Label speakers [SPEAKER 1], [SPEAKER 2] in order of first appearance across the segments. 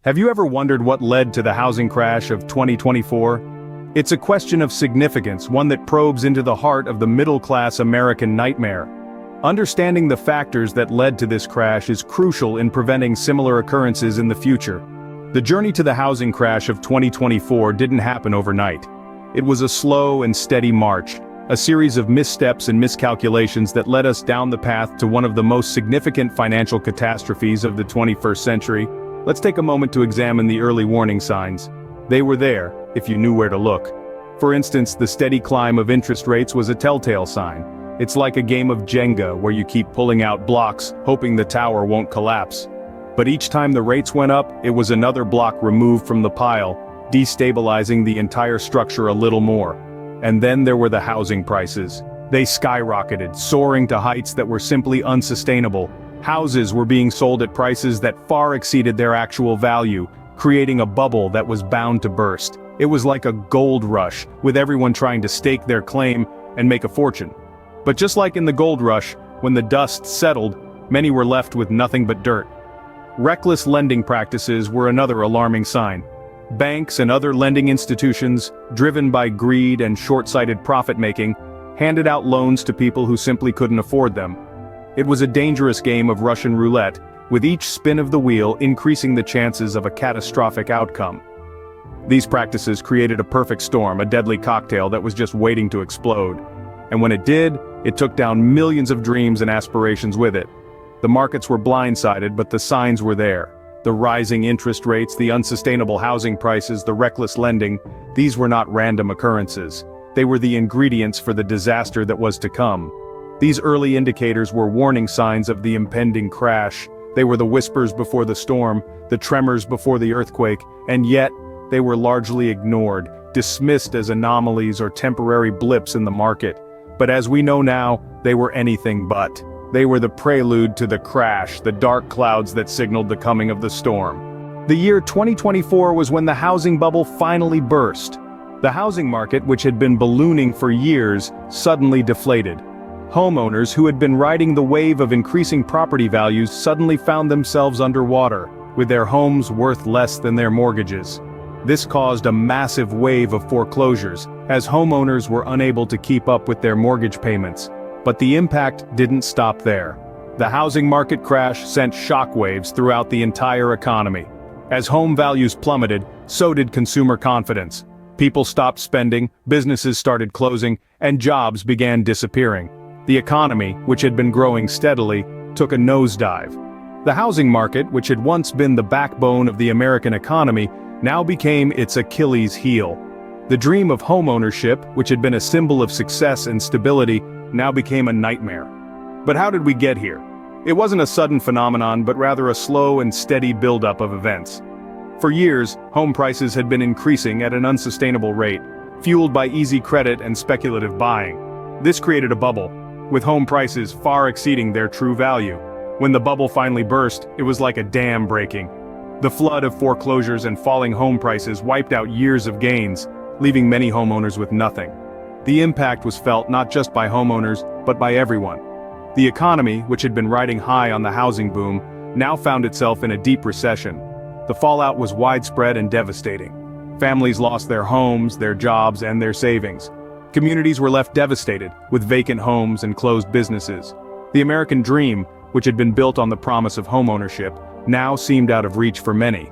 [SPEAKER 1] Have you ever wondered what led to the housing crash of 2024? It's a question of significance, one that probes into the heart of the middle-class American nightmare. Understanding the factors that led to this crash is crucial in preventing similar occurrences in the future. The journey to the housing crash of 2024 didn't happen overnight. It was a slow and steady march, a series of missteps and miscalculations that led us down the path to one of the most significant financial catastrophes of the 21st century. Let's take a moment to examine the early warning signs. They were there, if you knew where to look. For instance, the steady climb of interest rates was a telltale sign. It's like a game of Jenga where you keep pulling out blocks, hoping the tower won't collapse. But each time the rates went up, it was another block removed from the pile, destabilizing the entire structure a little more. And then there were the housing prices. They skyrocketed, soaring to heights that were simply unsustainable. Houses were being sold at prices that far exceeded their actual value, creating a bubble that was bound to burst. It was like a gold rush, with everyone trying to stake their claim and make a fortune. But just like in the gold rush, when the dust settled, many were left with nothing but dirt. Reckless lending practices were another alarming sign. Banks and other lending institutions, driven by greed and short-sighted profit-making, handed out loans to people who simply couldn't afford them. It was a dangerous game of Russian roulette, with each spin of the wheel increasing the chances of a catastrophic outcome. These practices created a perfect storm, a deadly cocktail that was just waiting to explode. And when it did, it took down millions of dreams and aspirations with it. The markets were blindsided, but the signs were there. The rising interest rates, the unsustainable housing prices, the reckless lending, these were not random occurrences. They were the ingredients for the disaster that was to come. These early indicators were warning signs of the impending crash. They were the whispers before the storm, the tremors before the earthquake, and yet, they were largely ignored, dismissed as anomalies or temporary blips in the market. But as we know now, they were anything but. They were the prelude to the crash, the dark clouds that signaled the coming of the storm. The year 2024 was when the housing bubble finally burst. The housing market, which had been ballooning for years, suddenly deflated. Homeowners who had been riding the wave of increasing property values suddenly found themselves underwater, with their homes worth less than their mortgages. This caused a massive wave of foreclosures, as homeowners were unable to keep up with their mortgage payments. But the impact didn't stop there. The housing market crash sent shockwaves throughout the entire economy. As home values plummeted, so did consumer confidence. People stopped spending, businesses started closing, and jobs began disappearing. The economy, which had been growing steadily, took a nosedive. The housing market, which had once been the backbone of the American economy, now became its Achilles heel. The dream of homeownership, which had been a symbol of success and stability, now became a nightmare. But how did we get here? It wasn't a sudden phenomenon, but rather a slow and steady buildup of events. For years, home prices had been increasing at an unsustainable rate, fueled by easy credit and speculative buying. This created a bubble, with home prices far exceeding their true value. When the bubble finally burst, it was like a dam breaking. The flood of foreclosures and falling home prices wiped out years of gains, leaving many homeowners with nothing. The impact was felt not just by homeowners, but by everyone. The economy, which had been riding high on the housing boom, now found itself in a deep recession. The fallout was widespread and devastating. Families lost their homes, their jobs, and their savings. Communities were left devastated, with vacant homes and closed businesses. The American dream, which had been built on the promise of homeownership, now seemed out of reach for many.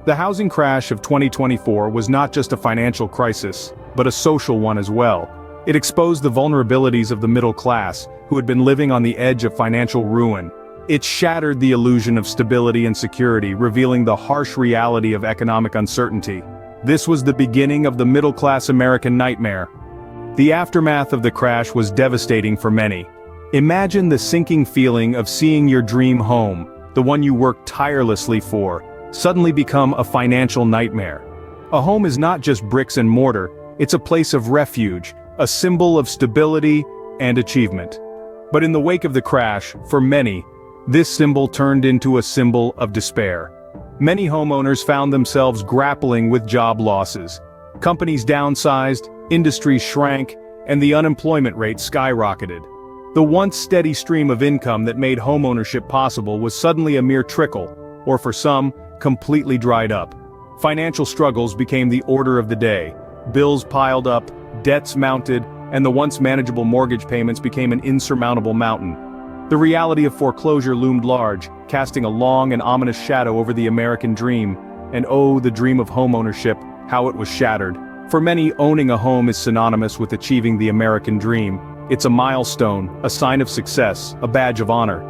[SPEAKER 1] The housing crash of 2024 was not just a financial crisis, but a social one as well. It exposed the vulnerabilities of the middle class, who had been living on the edge of financial ruin. It shattered the illusion of stability and security, revealing the harsh reality of economic uncertainty. This was the beginning of the middle-class American nightmare. The aftermath of the crash was devastating for many. Imagine the sinking feeling of seeing your dream home, the one you worked tirelessly for, suddenly become a financial nightmare. A home is not just bricks and mortar, it's a place of refuge, a symbol of stability and achievement. But in the wake of the crash, for many, this symbol turned into a symbol of despair. Many homeowners found themselves grappling with job losses. Companies downsized, industries shrank, and the unemployment rate skyrocketed. The once steady stream of income that made homeownership possible was suddenly a mere trickle, or for some, completely dried up. Financial struggles became the order of the day. Bills piled up, debts mounted, and the once manageable mortgage payments became an insurmountable mountain. The reality of foreclosure loomed large, casting a long and ominous shadow over the American dream. And oh, the dream of homeownership, how it was shattered. For many, owning a home is synonymous with achieving the American dream. It's a milestone, a sign of success, a badge of honor.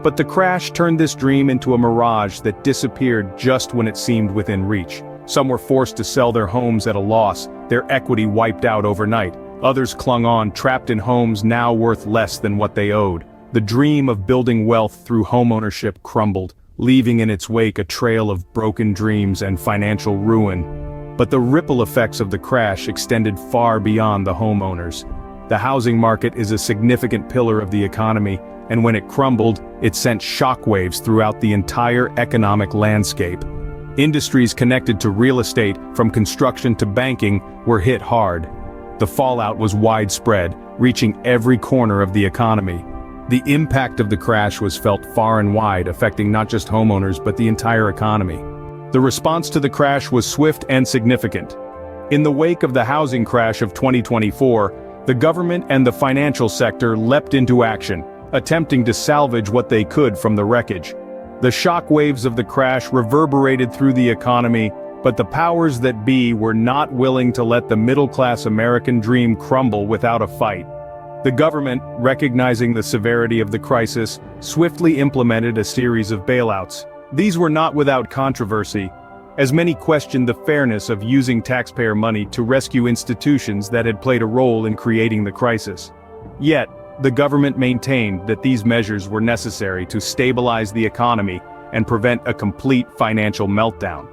[SPEAKER 1] But the crash turned this dream into a mirage that disappeared just when it seemed within reach. Some were forced to sell their homes at a loss, their equity wiped out overnight. Others clung on, trapped in homes now worth less than what they owed. The dream of building wealth through homeownership crumbled, leaving in its wake a trail of broken dreams and financial ruin. But the ripple effects of the crash extended far beyond the homeowners. The housing market is a significant pillar of the economy, and when it crumbled, it sent shockwaves throughout the entire economic landscape. Industries connected to real estate, from construction to banking, were hit hard. The fallout was widespread, reaching every corner of the economy. The impact of the crash was felt far and wide, affecting not just homeowners but the entire economy. The response to the crash was swift and significant. In the wake of the housing crash of 2024, the government and the financial sector leapt into action, attempting to salvage what they could from the wreckage. The shock waves of the crash reverberated through the economy, but the powers that be were not willing to let the middle-class American dream crumble without a fight. The government, recognizing the severity of the crisis, swiftly implemented a series of bailouts. These were not without controversy, as many questioned the fairness of using taxpayer money to rescue institutions that had played a role in creating the crisis. Yet, the government maintained that these measures were necessary to stabilize the economy and prevent a complete financial meltdown.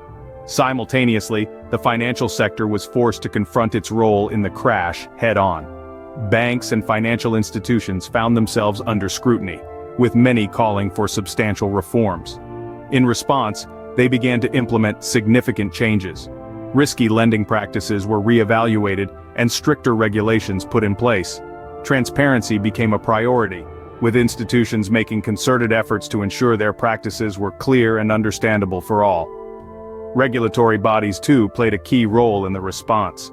[SPEAKER 1] Simultaneously, the financial sector was forced to confront its role in the crash head-on. Banks and financial institutions found themselves under scrutiny, with many calling for substantial reforms. In response, they began to implement significant changes. Risky lending practices were reevaluated and stricter regulations put in place. Transparency became a priority, with institutions making concerted efforts to ensure their practices were clear and understandable for all. Regulatory bodies too played a key role in the response.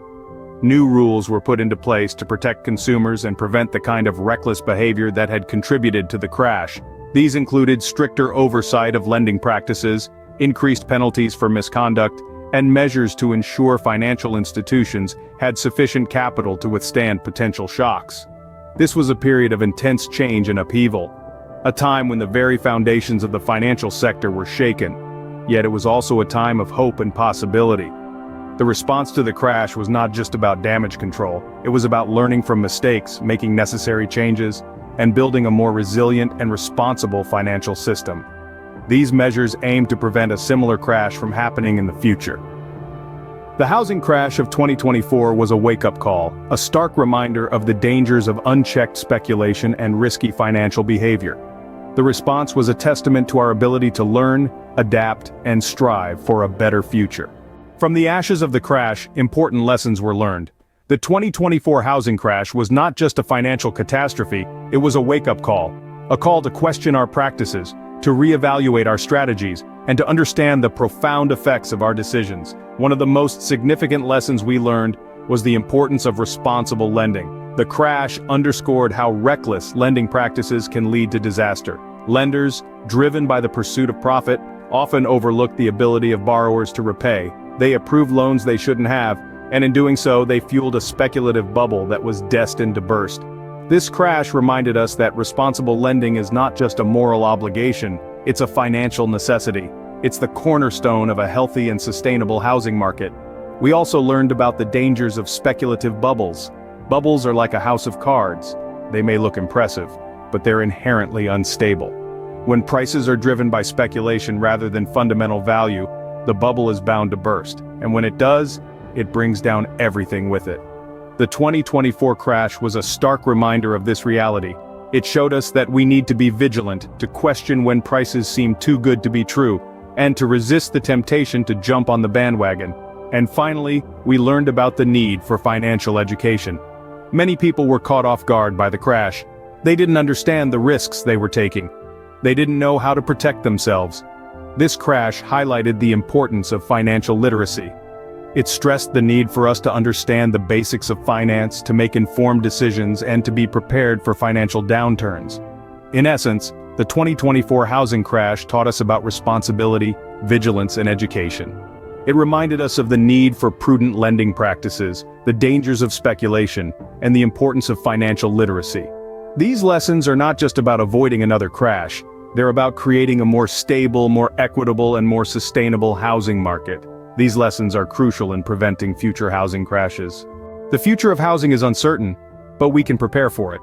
[SPEAKER 1] New rules were put into place to protect consumers and prevent the kind of reckless behavior that had contributed to the crash. These included stricter oversight of lending practices, increased penalties for misconduct, and measures to ensure financial institutions had sufficient capital to withstand potential shocks. This was a period of intense change and upheaval, a time when the very foundations of the financial sector were shaken. Yet it was also a time of hope and possibility. The response to the crash was not just about damage control, it was about learning from mistakes, making necessary changes, and building a more resilient and responsible financial system. These measures aim to prevent a similar crash from happening in the future. The housing crash of 2024 was a wake-up call, a stark reminder of the dangers of unchecked speculation and risky financial behavior. The response was a testament to our ability to learn, adapt, and strive for a better future. From the ashes of the crash, important lessons were learned. The 2024 housing crash was not just a financial catastrophe, it was a wake-up call. A call to question our practices, to reevaluate our strategies, and to understand the profound effects of our decisions. One of the most significant lessons we learned was the importance of responsible lending. The crash underscored how reckless lending practices can lead to disaster. Lenders, driven by the pursuit of profit, often overlook the ability of borrowers to repay. They approved loans they shouldn't have, and in doing so they fueled a speculative bubble that was destined to burst. This crash reminded us that responsible lending is not just a moral obligation, it's a financial necessity. It's the cornerstone of a healthy and sustainable housing market. We also learned about the dangers of speculative bubbles. Bubbles are like a house of cards. They may look impressive, but they're inherently unstable. When prices are driven by speculation rather than fundamental value, the bubble is bound to burst, and when it does, it brings down everything with it. The 2024 crash was a stark reminder of this reality. It showed us that we need to be vigilant, to question when prices seem too good to be true, and to resist the temptation to jump on the bandwagon. And finally, we learned about the need for financial education. Many people were caught off guard by the crash. They didn't understand the risks they were taking. They didn't know how to protect themselves. This crash highlighted the importance of financial literacy. It stressed the need for us to understand the basics of finance, to make informed decisions, and to be prepared for financial downturns. In essence, the 2024 housing crash taught us about responsibility, vigilance, and education. It reminded us of the need for prudent lending practices, the dangers of speculation, and the importance of financial literacy. These lessons are not just about avoiding another crash, they're about creating a more stable, more equitable, and more sustainable housing market. These lessons are crucial in preventing future housing crashes. The future of housing is uncertain, but we can prepare for it.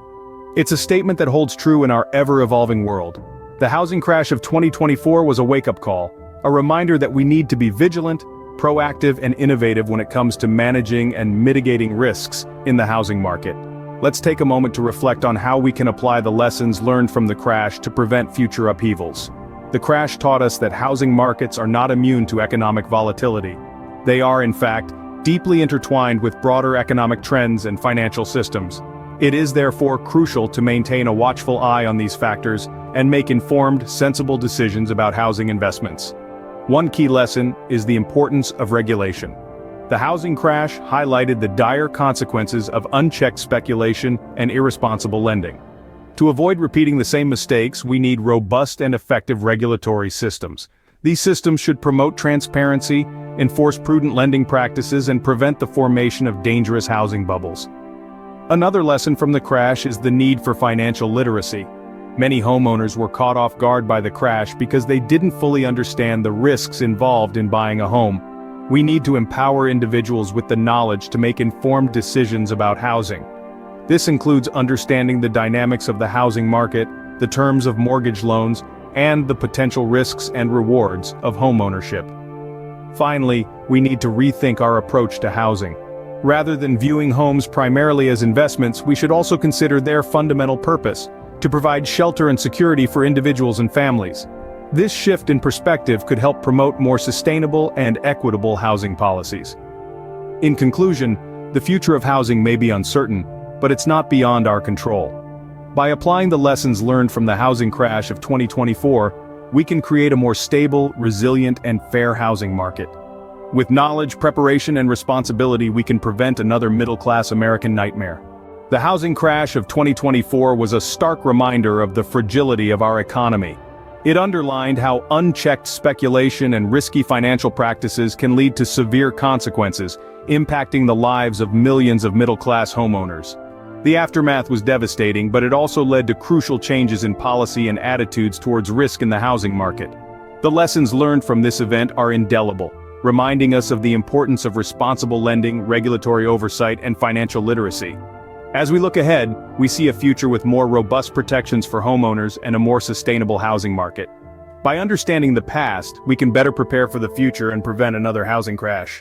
[SPEAKER 1] It's a statement that holds true in our ever-evolving world. The housing crash of 2024 was a wake-up call, a reminder that we need to be vigilant, proactive, and innovative when it comes to managing and mitigating risks in the housing market. Let's take a moment to reflect on how we can apply the lessons learned from the crash to prevent future upheavals. The crash taught us that housing markets are not immune to economic volatility. They are, in fact, deeply intertwined with broader economic trends and financial systems. It is therefore crucial to maintain a watchful eye on these factors and make informed, sensible decisions about housing investments. One key lesson is the importance of regulation. The housing crash highlighted the dire consequences of unchecked speculation and irresponsible lending. To avoid repeating the same mistakes, we need robust and effective regulatory systems. These systems should promote transparency, enforce prudent lending practices, and prevent the formation of dangerous housing bubbles. Another lesson from the crash is the need for financial literacy. Many homeowners were caught off guard by the crash because they didn't fully understand the risks involved in buying a home. We need to empower individuals with the knowledge to make informed decisions about housing. This includes understanding the dynamics of the housing market, the terms of mortgage loans, and the potential risks and rewards of homeownership. Finally, we need to rethink our approach to housing. Rather than viewing homes primarily as investments, we should also consider their fundamental purpose: to provide shelter and security for individuals and families. This shift in perspective could help promote more sustainable and equitable housing policies. In conclusion, the future of housing may be uncertain, but it's not beyond our control. By applying the lessons learned from the housing crash of 2024, we can create a more stable, resilient, and fair housing market. With knowledge, preparation, and responsibility, we can prevent another middle-class American nightmare. The housing crash of 2024 was a stark reminder of the fragility of our economy. It underlined how unchecked speculation and risky financial practices can lead to severe consequences, impacting the lives of millions of middle-class homeowners. The aftermath was devastating, but it also led to crucial changes in policy and attitudes towards risk in the housing market. The lessons learned from this event are indelible, reminding us of the importance of responsible lending, regulatory oversight, and financial literacy. As we look ahead, we see a future with more robust protections for homeowners and a more sustainable housing market. By understanding the past, we can better prepare for the future and prevent another housing crash.